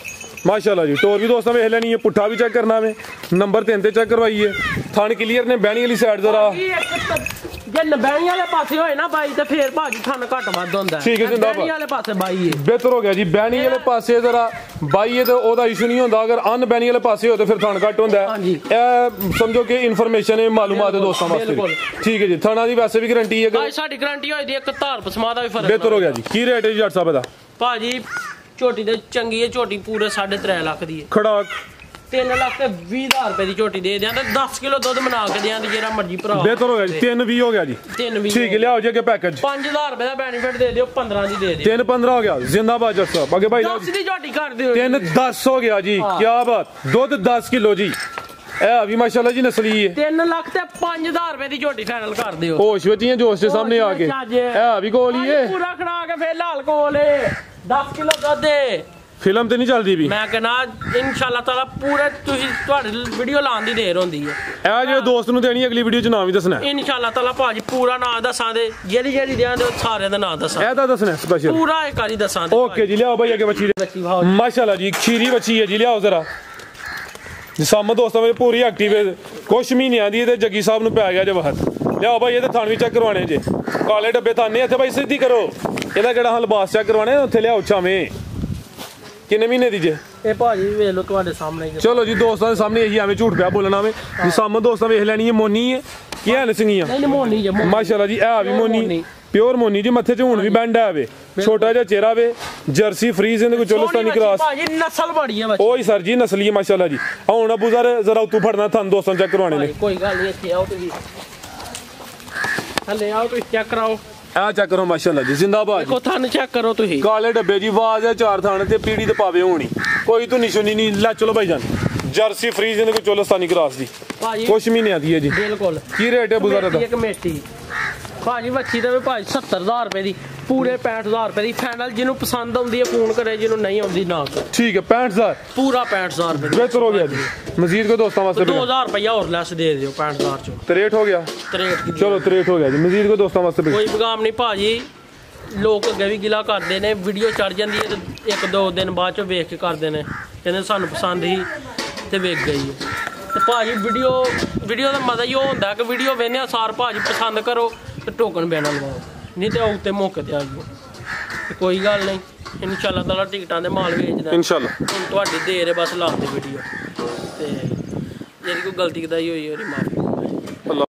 ਮਾਸ਼ਾਅੱਲਾ ਜੀ ਟੋਰ ਵੀ ਦੋਸਤਾਂ ਵੇਖ ਲੈਣੀ ਹੈ ਪੁੱਠਾ ਵੀ ਚੈੱਕ ਕਰਨਾ ਵੇ ਨੰਬਰ 3 ਤੇ ਚੈੱਕ ਕਰਵਾਈਏ ਥਣ ਕਲੀਅਰ ਨੇ ਬਹਿਣੀ ਵਾਲੀ ਸਾਈਡ ਜ਼ਰਾ ਜੇ ਨਬੈਣੀ ਵਾਲੇ ਪਾਸੇ ਹੋਏ ਨਾ ਬਾਈ ਤੇ ਫੇਰ ਭਾਜੀ ਥਣ ਘੱਟ ਵੱਧ ਹੁੰਦਾ ਠੀਕ ਹੈ ਜਿੰਦਾਬਾਦ ਬਹਿਣੀ ਵਾਲੇ ਪਾਸੇ ਬਾਈ ਹੈ ਬਿਹਤਰ ਹੋ ਗਿਆ ਜੀ ਬਹਿਣੀ ਵਾਲੇ ਪਾਸੇ ਜ਼ਰਾ ਬਾਈ ਹੈ ਤੇ ਉਹਦਾ ਇਸ਼ੂ ਨਹੀਂ ਹੁੰਦਾ ਅਗਰ ਅਨ ਬਹਿਣੀ ਵਾਲੇ ਪਾਸੇ ਹੋ ਤੇ ਫਿਰ ਥਣ ਘੱਟ ਹੁੰਦਾ ਇਹ ਸਮਝੋ ਕਿ ਇਨਫੋਰਮੇਸ਼ਨ ਹੈ ਮਾਲੂਮਾਤ ਹੈ ਦੋਸਤਾਂ ਵਾਸਤੇ ਠੀਕ ਹੈ ਜੀ ਥਣਾ ਦੀ ਵੈਸੇ ਵੀ ਗਾਰੰਟੀ ਹੈ ਭਾਈ ਸਾਡੀ ਗਾਰੰਟੀ ਹੋਈ ਦੀ ਇੱਕ ਧਾਰ ਪਸਮਾ ਦਾ ਵੀ ਫਰਕ ਬਿਹਤਰ ਹੋ ਗਿਆ ਜੀ ਕੀ ਰੇਟ ਹੈ ਜੀ ਜੱਟ ਸਾਹਿਬ ਦਾ ਭਾਜੀ ਝੋਟੀ ਤੇ ਚੰਗੀ ਹੈ ਝੋਟੀ ਪੂਰੇ 3.5 ਲੱਖ ਦੀ ਹੈ ਖੜਾਕ 3 ਲੱਖ ਤੇ 20,000 ਰੁਪਏ ਦੀ ਝੋਟੀ ਦੇ ਦਿਆਂ ਤੇ 10 ਕਿਲੋ ਦੁੱਧ ਬਣਾ ਕੇ ਦਿਆਂ ਤੇ ਜਿਹੜਾ ਮਰਜੀ ਭਰਾ ਬਿਹਤਰ ਹੋ ਗਿਆ ਜੀ 320 ਹੋ ਗਿਆ ਜੀ 320 ਠੀਕ ਹੈ ਲਿਆਓ ਜੀ ਅੱਗੇ ਪੈਕੇਜ 5,000 ਰੁਪਏ ਦਾ ਬੈਨੀਫਿਟ ਦੇ ਦਿਓ 15 ਦੀ ਦੇ ਦਿਓ 315 ਹੋ ਗਿਆ ਜ਼ਿੰਦਾਬਾਦ ਜੱਟ ਸਾਹਿਬ ਅੱਗੇ ਭਾਈ 10 ਦੀ ਝੋਟੀ ਕਰ ਦਿਓ 310 ਹੋ ਗਿਆ ਜੀ ਕੀ ਬਾਤ ਦੁੱਧ 10 ਕਿਲੋ ਜੀ ਇਹ ਵੀ ਮਾਸ਼ਾਅੱਲਾ ਜੀ ਨਸਲੀ ਹੈ 3 ਲੱਖ ਤੇ 5,000 ਰੁਪਏ ਦੀ ਝੋਟੀ ਫਾਈਨਲ ਕਰ ਦਿਓ ਹੋਸ਼ ਵਿੱਚ ਹੀ ਜੋਸ਼ ਦੇ ਸਾਹਮਣੇ ਆ ਕੇ ਇਹ ਵੀ ਕੋਲ ਹੀ ਹੈ ਪੂਰਾ ਖੜਾ ਕੇ ਫੇਰ ਲਾਲ ਕੋਲ 10 ਕਿਲੋ ਦੁੱਧ ਫਿਲਮ ਤੇ ਨਹੀਂ ਚੱਲਦੀ ਵੀ ਮੈਂ ਕਹਿੰਦਾ ਇਨਸ਼ਾਅੱਲਾ ਤਾਲਾ ਪੂਰੇ ਤੁਸੀਂ ਤੁਹਾਡੀ ਵੀਡੀਓ ਲਾਉਣ ਦੀ ਦੇਰ ਹੁੰਦੀ ਹੈ ਇਹ ਜਿਹੜੇ ਦੋਸਤ ਨੂੰ ਦੇਣੀ ਅਗਲੀ ਵੀਡੀਓ ਚ ਨਾਮ ਵੀ ਦੱਸਣਾ ਇਨਸ਼ਾਅੱਲਾ ਤਾਲਾ ਭਾਜੀ ਪੂਰਾ ਨਾਮ ਦੱਸਾਂ ਦੇ ਜਿਹੜੀ ਦਿਆਂ ਦੇ ਸਾਰਿਆਂ ਦਾ ਨਾਮ ਦੱਸਾਂ ਇਹਦਾ ਦੱਸਣਾ ਸਪੈਸ਼ਲ ਪੂਰਾ ਇੱਕ ਵਾਰੀ ਦੱਸਾਂ ਦੇ ਓਕੇ ਜੀ ਲਿਆਓ ਭਾਈ ਅੱਗੇ ਬੱਚੀ ਮਾਸ਼ਾਅੱਲਾ ਜੀ ਖੀਰੀ ਬੱਚੀ ਹੈ ਜੀ ਲਿਆਓ ਜ਼ਰਾ ਜਿਸਮ ਦੋਸਤਾਂ ਵਿੱਚ ਪੂਰੀ ਐਕਟਿਵ ਹੈ ਕੁਛ ਮਹੀਨਿਆਂ ਦੀ ਤੇ ਜੱਗੀ ਸਾਹਿਬ ਨੂੰ ਪੈ ਗਿਆ ਜੇ ਵਕਤ ਲਿਆਓ ਭਾਈ ਇਹਦੇ ਥਣ ਵੀ ਚੈੱਕ ਕਰਵਾਣੇ ਜੇ ਕਾਲੇ ਡੱਬੇ ਥਾਨੇ ਇੱਥੇ ਭਾਈ ਸਿੱਧੀ ਕਰੋ ਇਹਦਾ ਕਿਹੜਾ ਹਾਂ ਲਿਬਾਸ ਚੈੱਕ ਕਰਵਾਣੇ ਉੱਥੇ ਲਿਆਓ ਛਾਵੇਂ ਕਿੰਨੇ ਮਹੀਨੇ ਦੀ ਜੇ ਇਹ ਭਾਜੀ ਵੇਖ ਲਓ ਤੁਹਾਡੇ ਸਾਹਮਣੇ ਚਲੋ ਜੀ ਦੋਸਤਾਂ ਦੇ ਸਾਹਮਣੇ ਇਹੀ ਐਵੇਂ ਝੂਠ ਪਿਆ ਬੋਲਣਾ ਵੇ ਜਿਸਮ ਦੋਸਤਾਂ ਵੇਖ ਲੈਣੀ ਹੈ ਮੋਨੀ ਹੈ ਕੀ ਹੈ ਨਸੀਆਂ ਨਹੀਂ ਮੋਨੀ ਜੇ ਮਾਸ਼ਾਅੱਲਾ ਜੀ ਇਹ ਵੀ ਮੋਨੀ ਪਿਓਰ ਮੋਨੀ ਜੀ ਮੱਥੇ 'ਚ ਹੁਣ ਵੀ ਬੈਂਡ ਆ ਵੇ ਛੋਟਾ ਜਿਹਾ ਚਿਹਰਾ ਵੇ ਜਰਸੀ ਫਰੀਜ਼ ਇਹਦੇ ਕੋ ਚੋਲਸਤਾਨੀ ਕ੍ਰਾਸ ਭਾਜੀ ਨਸਲ ਬੜੀ ਹੈ ਬੱਚੀ ਓਏ ਸਰ ਜੀ ਨਸਲੀ ਹੈ ਮਾਸ਼ਾਅੱਲਾ ਜੀ ਹੁਣ ਅਬੂ ਜ਼ਰਾ ਉੱਤੋਂ ਫੜਨਾ ਤੁਹਾਨੂੰ ਦੋਸਤਾਂ ਚੈੱਕ ਕਰਵਾਣੇ ਨੇ ਕੋਈ ਗੱਲ ਨਹੀਂ ਇੱਥੇ ਆਓ ਤੁਸੀਂ ਥੱਲੇ ਆਓ ਤੁਸੀਂ ਚੈੱਕ ਕਰਾਓ ਆ ਚੈੱਕ ਕਰੋ ਮਾਸ਼ਾਅੱਲਾ ਜੀ ਜ਼ਿੰਦਾਬਾਦ ਦੇਖੋ ਥਣ ਚੈੱਕ ਕਰੋ ਤੁਸੀਂ ਕਾਲੇ ਡੱਬੇ ਜੀ ਆਵਾਜ਼ ਹੈ 4 ਥਾਣੇ ਤੇ ਪੀੜੀ ਤੇ ਪਾਵੇ ਹੋਣੀ ਕੋਈ ਤੋਂ ਨਿਸ਼ਾਨੀ ਨਹੀਂ ਲੈ ਚਲੋ ਭਾਈ ਜਾਨ ਜਰਸੀ ਫਰੀਜ਼ ਇਹਦੇ ਕੋ ਚੋਲਸਤਾਨੀ ਕ੍ਰਾਸ ਦੀ ਭਾਜੀ ਕੁਛ ਮਹੀਨੇ ਆਦੀ ਹੈ ਜੀ ਬਿਲਕੁਲ ਕੀ ਰੇਟ ਹੈ ਬੁਜ਼ਾਰਾ ਦਾ ਇੱਕ ਮੇਟੀ ਭਾਜੀ ਬੱਚੀ ਦਾ ਵੀ ਭਾਜੀ 70,000 ਰੁਪਏ ਦੀ ਪੂਰੇ 65000 ਰੁਪਏ ਦੀ ਫਾਈਨਲ। ਜਿਹਨੂੰ ਪਸੰਦ ਆਉਂਦੀ ਹੈ ਫੋਨ ਕਰੇ, ਜਿਹਨੂੰ ਨਹੀਂ ਆਉਂਦੀ ਨਾ ਕਰੇ। ਠੀਕ ਹੈ 65000 ਪੂਰਾ 65000 ਰੁਪਏ ਬਿਹਤਰ ਹੋ ਗਿਆ ਜੀ। ਮਜ਼ੀਦ ਕੋਈ ਦੋਸਤਾਂ ਵਾਸਤੇ 2000 ਰੁਪਇਆ ਹੋਰ ਲੈਸ ਦੇ ਦਿਓ 65000 ਚੋਂ। 63 ਹੋ ਗਿਆ 63 ਚਲੋ 63 ਹੋ ਗਿਆ ਜੀ। ਮਜ਼ੀਦ ਕੋਈ ਦੋਸਤਾਂ ਵਾਸਤੇ ਕੋਈ ਬਗਾਮ ਨਹੀਂ ਭਾਜੀ। ਲੋਕ ਅੱਗੇ ਵੀ ਗਿਲਾ ਕਰਦੇ ਨੇ, ਵੀਡੀਓ ਚੜ ਜਾਂਦੀ ਹੈ ਤੇ 1-2 ਦਿਨ ਬਾਅਦ ਚ ਵੇਖ ਕੇ ਕਰਦੇ ਨੇ, ਕਹਿੰਦੇ ਸਾਨੂੰ ਪਸੰਦ ਹੀ ਤੇ ਵੇਖ ਗਈ ਹੈ। ਤੇ ਭਾਜੀ ਵੀਡੀਓ ਦਾ ਮਜ਼ਾ ਹੀ ਉਹ ਹੁੰਦਾ ਕਿ ਵੀਡੀਓ ਵੇਖਦੇ ਸਾਰ ਭਾਜੀ ਪਸੰਦ ਕਰੋ ਤੇ ਟੋਕਨ ਬੈਨਾ ਲਵਾਓ, ਨਹੀਂ ਤੇ ਉੱਤੇ ਮੌਕੇ ਤੇ ਆ ਜਾਓ। ਤੇ ਕੋਈ ਗੱਲ ਨਹੀਂ, ਇਨਸ਼ਾਅੱਲਾ ਤਾਲਾ ਟਿਕਟਾਂ ਦੇ ਮਾਲ ਵੇਚਦਾ ਇਨਸ਼ਾਅੱਲਾ। ਹੁਣ ਤੁਹਾਡੀ ਦੇਰ ਹੈ ਬਸ ਲਾਉਣ ਦੀ ਵੀਡੀਓ, ਤੇ ਜਿਹੜੀ ਕੋਈ ਗਲਤੀ ਕਦਾਈ ਹੋਈ ਉਹਦੀ ਮਾਫੀ।